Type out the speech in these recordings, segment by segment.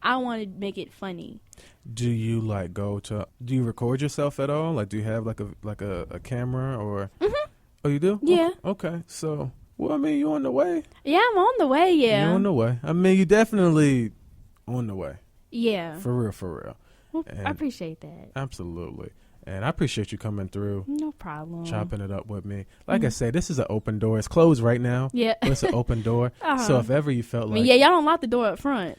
I want to make it funny. Do you do you record yourself at all? Like, do you have like a camera or? Mm-hmm. Oh, you do? Yeah. Okay. So, well, I mean, you on the way? Yeah, I'm on the way. Yeah. You're on the way. I mean, you definitely on the way. Yeah. For real. Well, I appreciate that. Absolutely. And I appreciate you coming through. No problem. Chopping it up with me. Like I say, this is an open door. It's closed right now. Yeah. But it's an open door. So if ever you felt like... yeah, y'all don't lock the door up front.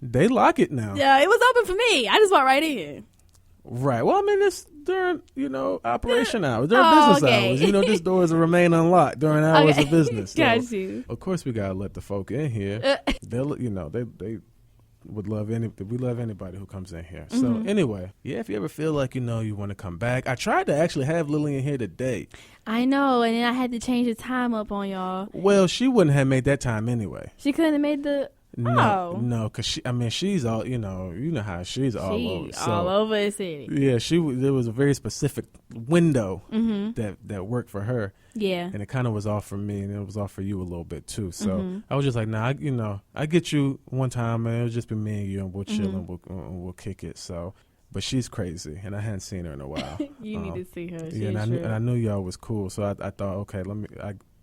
They lock it now. Yeah, it was open for me. I just walked right in. Right. Well, I mean, it's during, operation hours. During business hours. This doors will remain unlocked during hours of business. So, got you. Of course, we got to let the folk in here. They'll, they would love we love anybody who comes in here. So anyway, if you ever feel like you want to come back, I tried to actually have Lillian here today. I know, and then I had to change the time up on y'all. Well, she wouldn't have made that time anyway. She couldn't have made the no, because she's all you know how she's all over. So, all over the city. Yeah, there was a very specific window that worked for her. Yeah, and it kind of was off for me, and it was off for you a little bit too. So I was just like, I get you one time, man. It'll just be me and you, and we'll chill and we'll kick it. So, but she's crazy, and I hadn't seen her in a while. You need to see her. And I knew y'all was cool, so I thought, okay,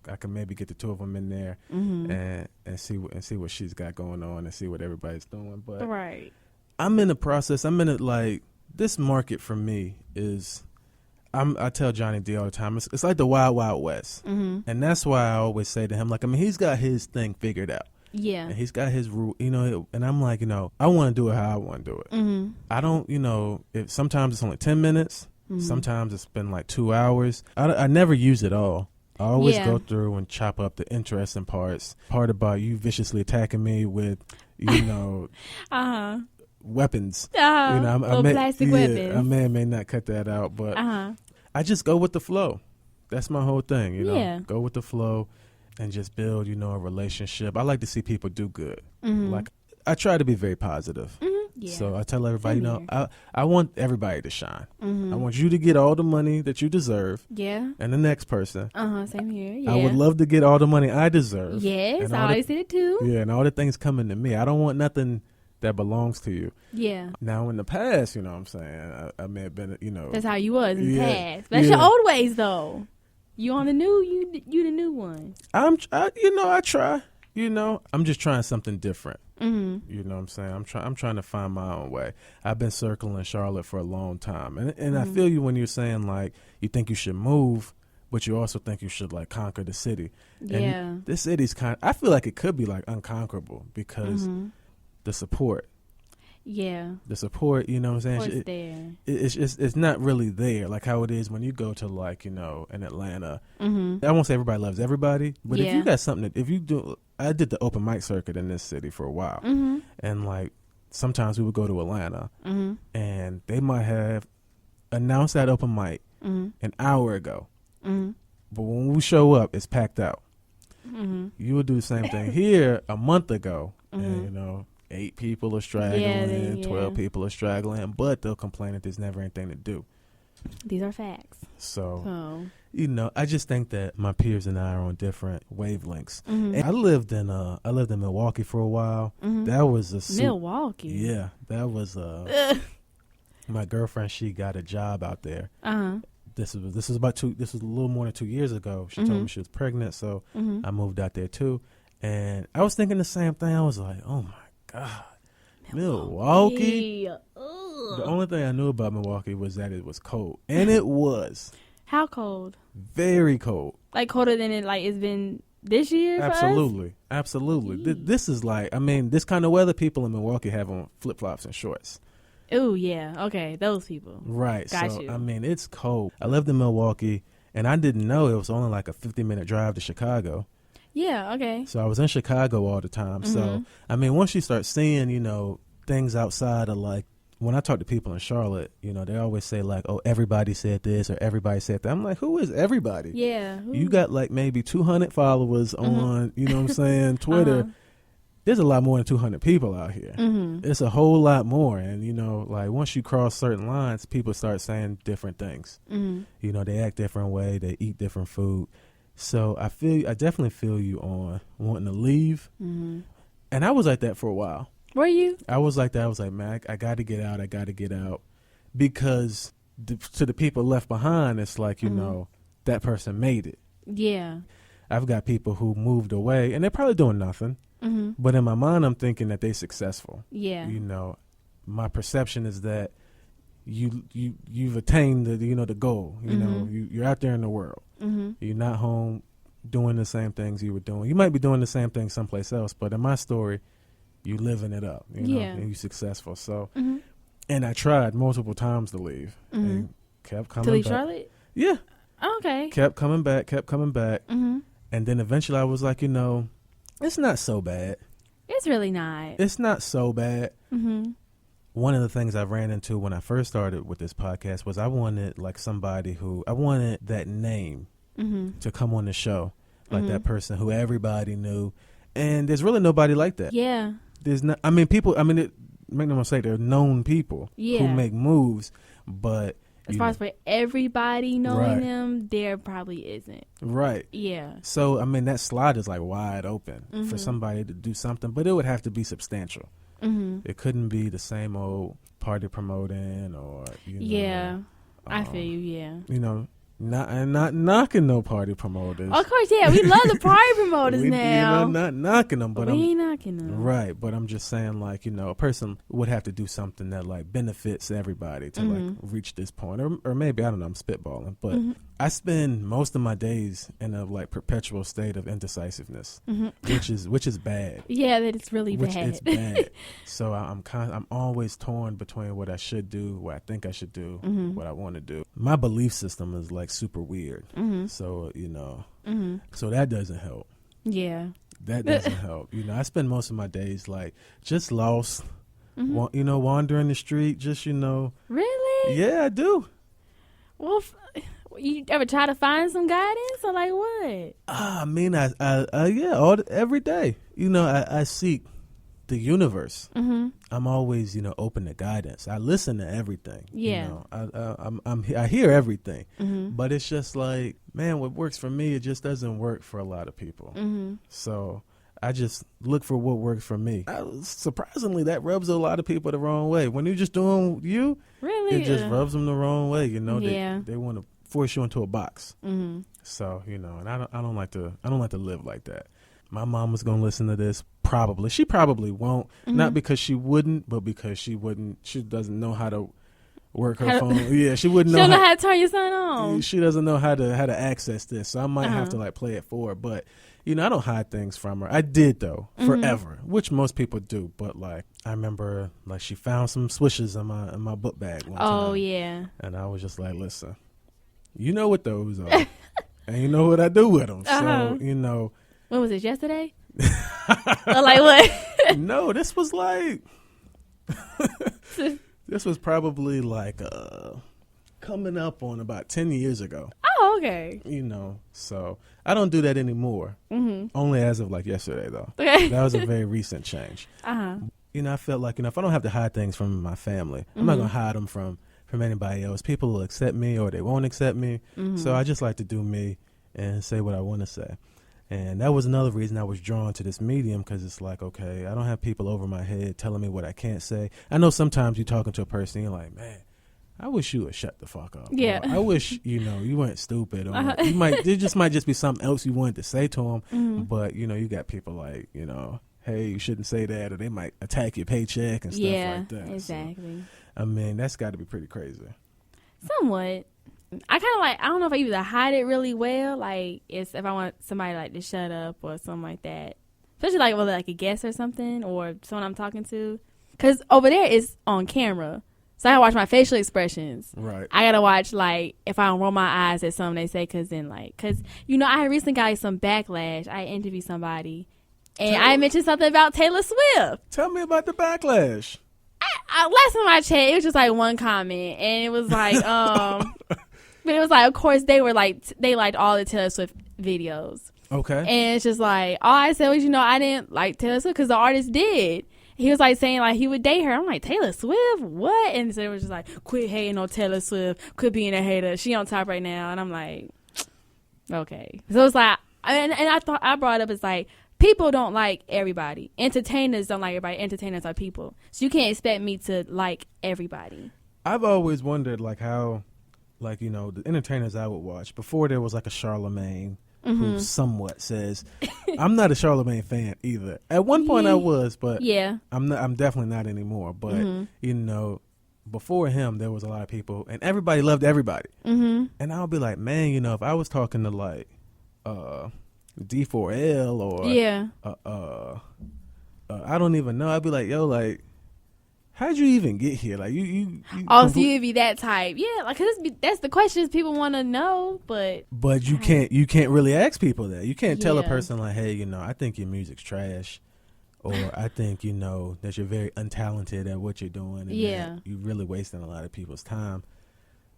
I can maybe get the two of them in there and see what she's got going on and see what everybody's doing. But right, I'm in the process. I'm in it like this market for me is. I tell Johnny D all the time, it's like the Wild Wild West. And that's why I always say to him, like, I mean, he's got his thing figured out. Yeah. And he's got his rule, and I'm like, I want to do it how I want to do it. I don't, sometimes it's only 10 minutes. Sometimes it's been like 2 hours. I never use it all. I always go through and chop up the interesting parts. Part about you viciously attacking me with, weapons. Plastic weapons. I may not cut that out, but I just go with the flow. That's my whole thing, Go with the flow and just build, a relationship. I like to see people do good. Like, I try to be very positive. Yeah. So I tell everybody, I want everybody to shine. I want you to get all the money that you deserve. Yeah. And the next person. Same here. Yeah. I would love to get all the money I deserve. Yes, I always said it too. Yeah, and all the things coming to me. I don't want nothing that belongs to you. Yeah. Now in the past, what I'm saying, I may have been, That's how you was in the past. That's your old ways though. You on the new, you the new one. I try. I'm just trying something different. You know what I'm saying? I'm trying to find my own way. I've been circling Charlotte for a long time. And I feel you when you're saying like you think you should move, but you also think you should like conquer the city. Yeah. And this city's I feel like it could be like unconquerable because the support. Yeah. The support, you know what I'm saying? It's not really there like how it is when you go to like, in Atlanta. I won't say everybody loves everybody, but if you got something if you do, I did the open mic circuit in this city for a while. And like sometimes we would go to Atlanta and they might have announced that open mic an hour ago. But when we show up, it's packed out. You would do the same thing here a month ago and 8 people are straggling, 12 people are straggling, but they'll complain that there's never anything to do. These are facts. So I just think that my peers and I are on different wavelengths. And I lived in Milwaukee for a while. That was Milwaukee. Yeah, that was my girlfriend. She got a job out there. This was a little more than 2 years ago. She told me she was pregnant, so I moved out there too. And I was thinking the same thing. I was like, oh my God, Milwaukee. The only thing I knew about Milwaukee was that it was cold, and it was. How cold? Very cold. Like colder than it's been this year. Absolutely. This is like, this kind of weather people in Milwaukee have on flip flops and shorts. Oh yeah, okay, those people. Right. Got you. It's cold. I lived in Milwaukee, and I didn't know it was only like a 50-minute drive to Chicago. Yeah, okay. So I was in Chicago all the time. So, once you start seeing, things outside of like, when I talk to people in Charlotte, they always say like, oh, everybody said this or everybody said that. I'm like, who is everybody? Yeah. Who? You got like maybe 200 followers on, Twitter. There's a lot more than 200 people out here. It's a whole lot more. And, like once you cross certain lines, people start saying different things. They act different way. They eat different food. So I definitely feel you on wanting to leave. And I was like that for a while. Were you? I was like that. I was like, man, I got to get out. I got to get out. Because to the people left behind, it's like, you know, that person made it. Yeah. I've got people who moved away, and they're probably doing nothing. Mm-hmm. But in my mind, I'm thinking that they're successful. Yeah. You know, my perception is that you've attained the goal. You know, you're out there in the world. Mm-hmm. You're not home doing the same things you were doing. You might be doing the same thing someplace else, but in my story, you living it up. You know, and you're successful. So, and I tried multiple times to leave, and kept coming. To leave back. Charlotte? Yeah. Oh, okay. Kept coming back. And then eventually I was like, you know, it's not so bad. It's really not. It's not so bad. Mm-hmm. One of the things I ran into when I first started with this podcast was I wanted like somebody I wanted that name to come on the show, like that person who everybody knew. And there's really nobody like that. Yeah. There's not, make no mistake, they're known people who make moves, but as far as for everybody knowing them, there probably isn't. Right. Yeah. So, that slot is like wide open for somebody to do something, but it would have to be substantial. Mm-hmm. It couldn't be the same old party promoting or, Yeah. I feel you, yeah. You know, not knocking no party promoters. Of course, yeah. We love the party promoters now. You know, not knocking them, but we ain't knocking them. Right, but I'm just saying, like, you know, a person would have to do something that, like, benefits everybody to, like, reach this point. Or maybe, I don't know, I'm spitballing. But I spend most of my days in a, like, perpetual state of indecisiveness, which is bad. Yeah, that it's really bad. It's bad. So I'm always torn between what I should do, what I think I should do, what I want to do. My belief system is, like, super weird. So, you know, so that doesn't help. Yeah. That doesn't help. You know, I spend most of my days, like, just lost, you know, wandering the street, just, you know. Really? Yeah, I do. Well, you ever try to find some guidance or, like, what? Every day. You know, I seek the universe. I'm always, you know, open to guidance. I listen to everything. Yeah. You know, I hear everything, but it's just like, man, what works for me, it just doesn't work for a lot of people. So I just look for what works for me. Surprisingly, that rubs a lot of people the wrong way. When you're just doing you, really, it just rubs them the wrong way. You know, they want to force you into a box. So, you know, and I don't like to live like that. My mom was going to listen to this. Probably. She probably won't. Not because she wouldn't, but because she doesn't know how to work her phone. Yeah, she wouldn't know. She don't know how to turn your son on. She doesn't know how to access this. So I might have to like play it for her. But, you know, I don't hide things from her. I did, though, forever, which most people do. But, like, I remember, like, she found some swishes in my book bag one time. Oh, yeah. And I was just like, listen, you know what those are. And you know what I do with them. So, you know. When was it, yesterday? Or like what? No, this was like this was probably like coming up on about 10 years ago. Oh, okay. You know, so I don't do that anymore. Only as of like yesterday, though. Okay. That was a very recent change. You know, I felt like, you know, if I don't have to hide things from my family, I'm not gonna hide them from anybody else. People will accept me or they won't accept me. So I just like to do me and say what I want to say. And that was another reason I was drawn to this medium, because it's like, okay, I don't have people over my head telling me what I can't say. I know sometimes you're talking to a person and you're like, man, I wish you would shut the fuck up. Yeah. Or, I wish, you know, you weren't stupid. Or there might just be something else you wanted to say to them. But, you know, you got people like, you know, hey, you shouldn't say that, or they might attack your paycheck and stuff like that. Yeah, exactly. So, I mean, that's got to be pretty crazy. Somewhat. I kind of like, I don't know if I either hide it really well, like if I want somebody like to shut up or something like that, especially like with like a guest or something or someone I'm talking to, because over there it's on camera, so I gotta watch my facial expressions. Right. I gotta watch like if I don't roll my eyes at something they say, because you know, I had recently got like some backlash. I interviewed somebody and I mentioned something about Taylor Swift. Tell me about the backlash. Last time I checked, it was just like one comment, and it was like but it was like, of course, they liked all the Taylor Swift videos. Okay. And it's just like, all I said was, you know, I didn't like Taylor Swift because the artist did. He was like saying like he would date her. I'm like, Taylor Swift? What? And so it was just like, quit hating on Taylor Swift. Quit being a hater. She on top right now. And I'm like, okay. So it's like, and I thought I brought up, it's like, people don't like everybody. Entertainers don't like everybody. Entertainers are people. So you can't expect me to like everybody. I've always wondered, like, how, like, the entertainers I would watch, before there was, like, a Charlemagne, who somewhat says, I'm not a Charlemagne fan either. At one point I was, but I'm definitely not anymore. But, before him, there was a lot of people, and everybody loved everybody. And I'll be like, man, if I was talking to, like, D4L or I don't even know, I'd be like, yo, like, how'd you even get here? Like, you so you'd be that type. Yeah, like, that's the questions people want to know, but you can't really ask people that. You can't tell a person, like, hey, I think your music's trash, or I think, that you're very untalented at what you're doing, and that you're really wasting a lot of people's time.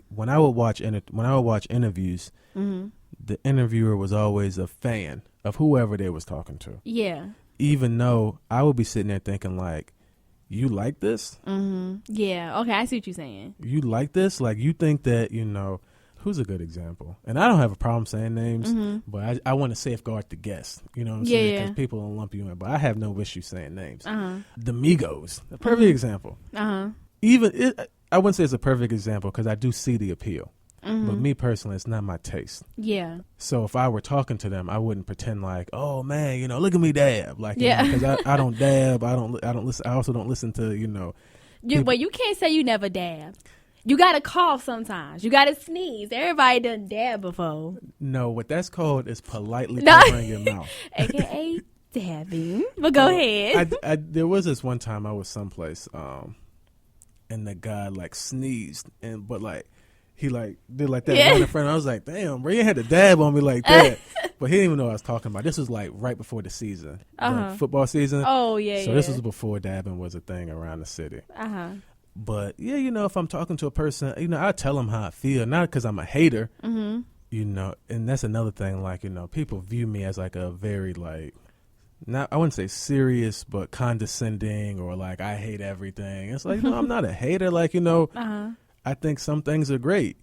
When I would watch interviews, the interviewer was always a fan of whoever they was talking to. Yeah. Even though I would be sitting there thinking, like, you like this? Yeah. Okay, I see what you're saying. You like this? Like, you think that, who's a good example? And I don't have a problem saying names, but I want to safeguard the guest. You know what I'm saying? Because people don't lump you in. But I have no issue saying names. The Migos, a perfect example. Even I wouldn't say it's a perfect example because I do see the appeal. But me personally, it's not my taste. Yeah. So if I were talking to them, I wouldn't pretend like, oh man, look at me dab. Like, because I don't dab. I don't listen. I also don't listen to, But you can't say you never dab. You got to cough sometimes. You got to sneeze. Everybody done dab before. No, what that's called is politely covering your mouth. AKA dabbing. But go ahead. There was this one time I was someplace, and the guy like sneezed, but like, he like did like that in front. I was like, damn, bro, you had to dab on me like that. But he didn't even know what I was talking about. This was like right before the season, the football season. Oh yeah. So this was before dabbing was a thing around the city. But yeah, if I'm talking to a person, I tell them how I feel, not because I'm a hater. And that's another thing. Like, people view me as like a very like, not, I wouldn't say serious, but condescending, or like I hate everything. It's like, no, I'm not a hater. Like, I think some things are great,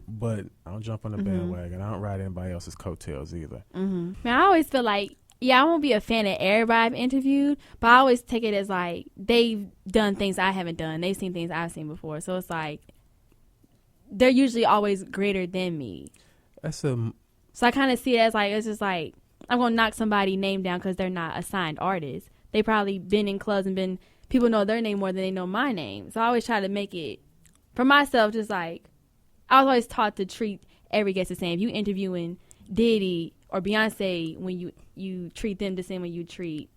but I don't jump on the bandwagon. I don't ride anybody else's coattails either. Man, I always feel like, I won't be a fan of everybody I've interviewed, but I always take it as like they've done things I haven't done. They've seen things I've seen before. So it's like they're usually always greater than me. So I kind of see it as like, it's just like, I'm going to knock somebody's name down because they're not a signed artist. They probably been in clubs and people know their name more than they know my name. So I always try to make it, for myself, just like, I was always taught to treat every guest the same. If you interviewing Diddy or Beyonce, when you treat them the same way you treat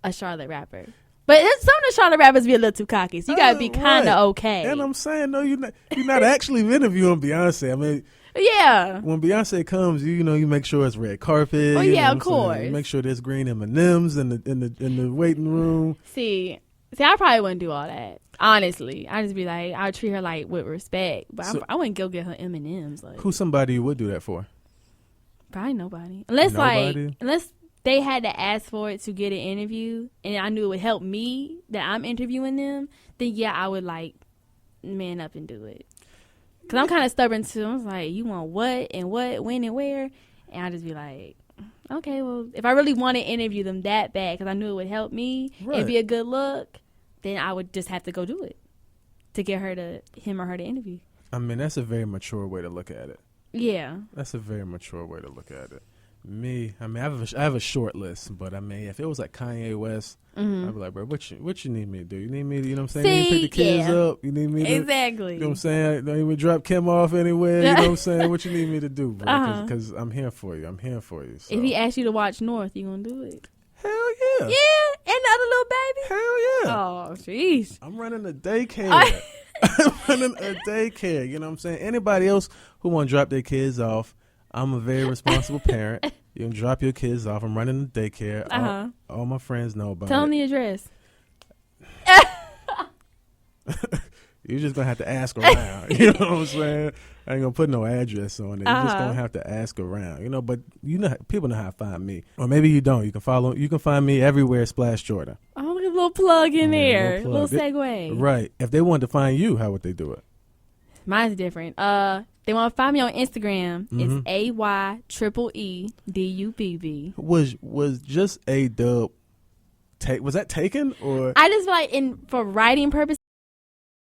a Charlotte rapper. But some of the Charlotte rappers be a little too cocky, so you gotta be kind of okay. And I'm saying, no, you're not actually interviewing Beyonce. I mean, yeah. When Beyonce comes, you make sure it's red carpet. Oh yeah, of course. You make sure there's green M&Ms in the waiting room. See, I probably wouldn't do all that. Honestly, I'd just be like, I would treat her like with respect, but I wouldn't go get her M&Ms. Like, who's somebody you would do that for? Probably nobody, unless they had to ask for it to get an interview, and I knew it would help me that I'm interviewing them. Then I would like man up and do it. Cause I'm kind of stubborn too. I was like, you want what and what, when and where, and I just be like, okay, well, if I really want to interview them that bad, because I knew it would help me, it'd be a good look, then I would just have to go do it to get him or her to interview. I mean, that's a very mature way to look at it. Yeah, that's a very mature way to look at it. Me, I mean, I have a short list, but I mean, if it was like Kanye West, I'd be like, bro, what you need me to do? You need me to, you know what I'm saying? You need me to pick the kids up. You need me to, exactly. You know what I'm saying? Don't even drop Kim off anywhere. You know what I'm saying? What you need me to do, bro? Because I'm here for you. I'm here for you. So. If he asks you to watch North, you gonna do it? Hell yeah. Yeah, and the other little baby. Hell yeah. Oh, jeez. I'm running a daycare. I'm running a daycare. You know what I'm saying? Anybody else who want to drop their kids off, I'm a very responsible parent. You can drop your kids off. I'm running a daycare. All my friends know about it. Tell them the address. You're just going to have to ask around. You know what I'm saying? I ain't going to put no address on it. You're just going to have to ask around. But people know how to find me. Or maybe you don't. You can find me everywhere Splash Jordan. Oh, look at a little plug in there. A little segue. Right. If they wanted to find you, how would they do it? Mine's different. They want to find me on Instagram. It's AYEEEDUBB. Was just Ayeeedubb was that taken, or I just feel like for writing purposes